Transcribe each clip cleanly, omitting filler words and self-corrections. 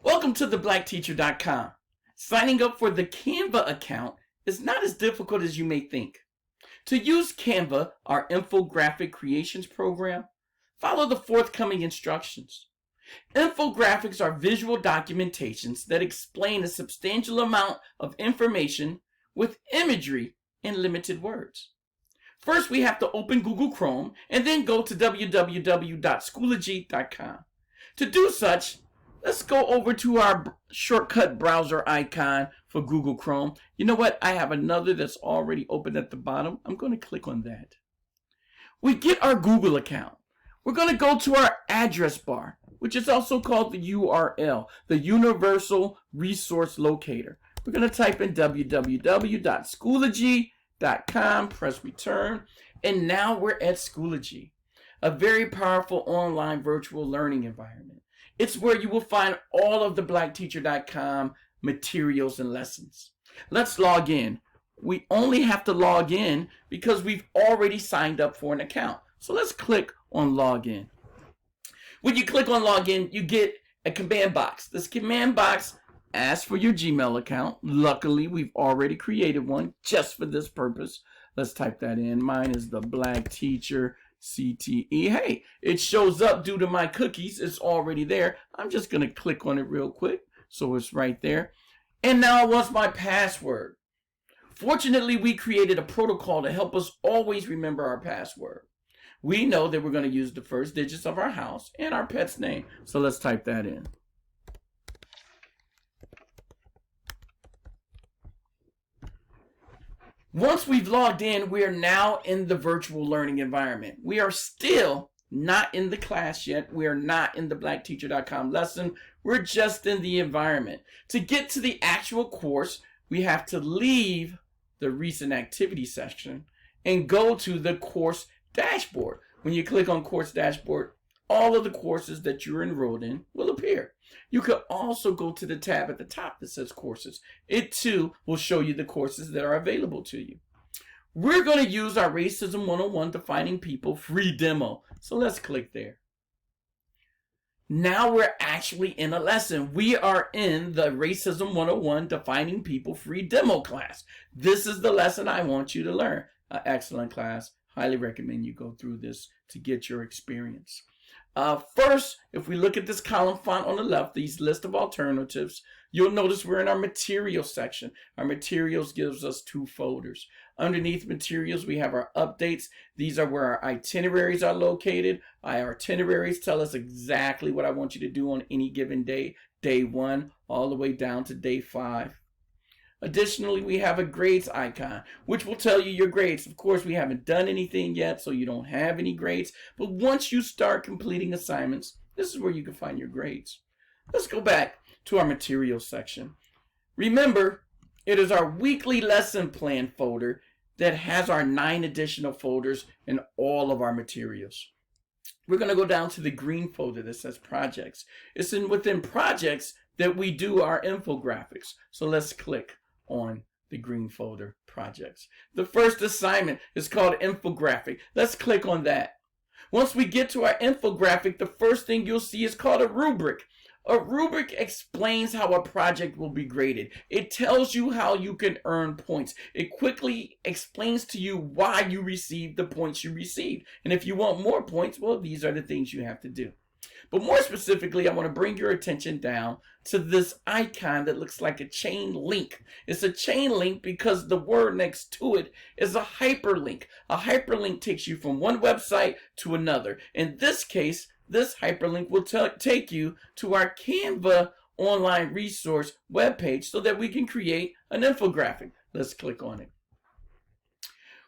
Welcome to theblackteacher.com. Signing up for the Canva account is not as difficult as you may think. To use Canva, our infographic creations program, follow the forthcoming instructions. Infographics are visual documentations that explain a substantial amount of information with imagery and limited words. First, we have to open Google Chrome and then go to www.schoology.com. To do such, let's go over to our shortcut browser icon for Google Chrome. You know what? I have another that's already open at the bottom. I'm going to click on that. We get our Google account. We're going to go to our address bar, which is also called the URL, the Universal Resource Locator. We're going to type in www.schoology.com, press return, and now we're at Schoology, a very powerful online virtual learning environment. It's where you will find all of the blackteacher.com materials and lessons. Let's log in. We only have to log in because we've already signed up for an account. So let's click on login. When you click on login, you get a command box. This command box asks for your Gmail account. Luckily, we've already created one just for this purpose. Let's type that in. Mine is the Black Teacher CTE. Hey, it shows up due to my cookies. It's already there. I'm just going to click on it real quick so it's right there. And now I want my password. Fortunately, we created a protocol to help us always remember our password. We know that we're going to use the first digits of our house and our pet's name. So let's type that in. Once we've logged in, we are now in the virtual learning environment. We are still not in the class yet. We are not in the blackteacher.com lesson. We're just in the environment. To get to the actual course, we have to leave the recent activity section and go to the course dashboard. When you click on course dashboard, all of the courses that you're enrolled in will appear. You could also go to the tab at the top that says courses. It too will show you the courses that are available to you. We're going to use our Racism 101 Defining People free demo. So let's click there. Now we're actually in a lesson. We are in the Racism 101 Defining People free demo class. This is the lesson I want you to learn. An excellent class. Highly recommend you go through this to get your experience. First, if we look at this column font on the left, these list of alternatives, you'll notice we're in our materials section. Our materials gives us two folders. Underneath materials, we have our updates. These are where our itineraries are located. Our itineraries tell us exactly what I want you to do on any given day, day 1, all the way down to day 5. Additionally, we have a grades icon, which will tell you your grades. Of course, we haven't done anything yet, so you don't have any grades. But once you start completing assignments, this is where you can find your grades. Let's go back to our materials section. Remember, it is our weekly lesson plan folder that has our 9 additional folders and all of our materials. We're going to go down to the green folder that says projects. It's within projects that we do our infographics. So let's click on the green folder projects. The first assignment is called infographic. Let's click on that. Once we get to our infographic, the first thing you'll see is called a rubric. A rubric explains how a project will be graded. It tells you how you can earn points. It quickly explains to you why you received the points you received. And if you want more points, well, these are the things you have to do. But more specifically, I want to bring your attention down to this icon that looks like a chain link. It's a chain link because the word next to it is a hyperlink. A hyperlink takes you from one website to another. In this case, this hyperlink will take you to our Canva online resource webpage so that we can create an infographic. Let's click on it.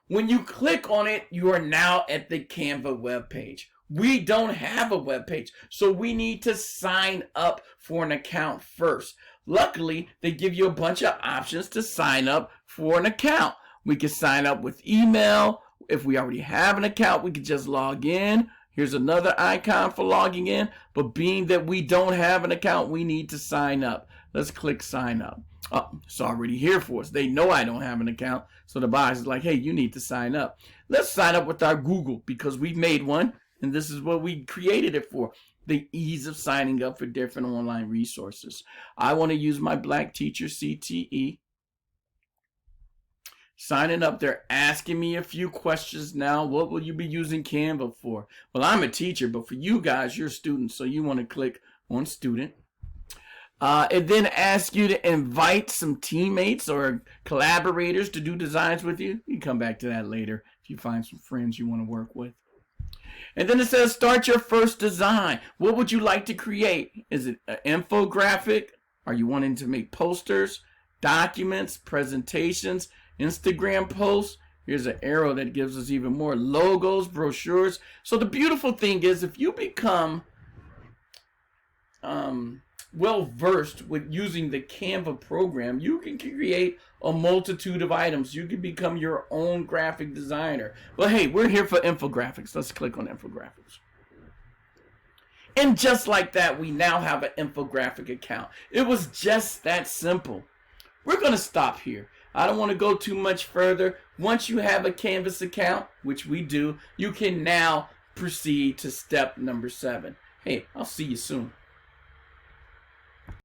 When you click on it, you are now at the Canva webpage. We don't have a web page, so we need to sign up for an account first. Luckily, they give you a bunch of options to sign up for an account. We can sign up with email. If we already have an account, we can just log in. Here's another icon for logging in. But being that we don't have an account, we need to sign up. Let's click sign up. Oh, it's already here for us. They know I don't have an account, so the box is like, hey, you need to sign up. Let's sign up with our Google because we made one. And this is what we created it for. the ease of signing up for different online resources. I want to use my Black Teacher CTE. Signing up, they're asking me a few questions now. What will you be using Canva for? Well, I'm a teacher, but for you guys, you're students, so you want to click on student. It then asks you to invite some teammates or collaborators to do designs with you. You can come back to that later if you find some friends you want to work with. And then it says start your first design. What would you like to create? Is it an infographic? Are you wanting to make posters, documents, presentations, Instagram posts? Here's an arrow that gives us even more logos, brochures. So the beautiful thing is if you become well versed with using the Canva program, you can create a multitude of items. You can become your own graphic designer. But hey, we're here for infographics. Let's click on infographics. And just like that, we now have an infographic account. It was just that simple. We're going to stop here. I don't want to go too much further. Once you have a Canvas account, which we do, you can now proceed to step number 7. Hey, I'll see you soon.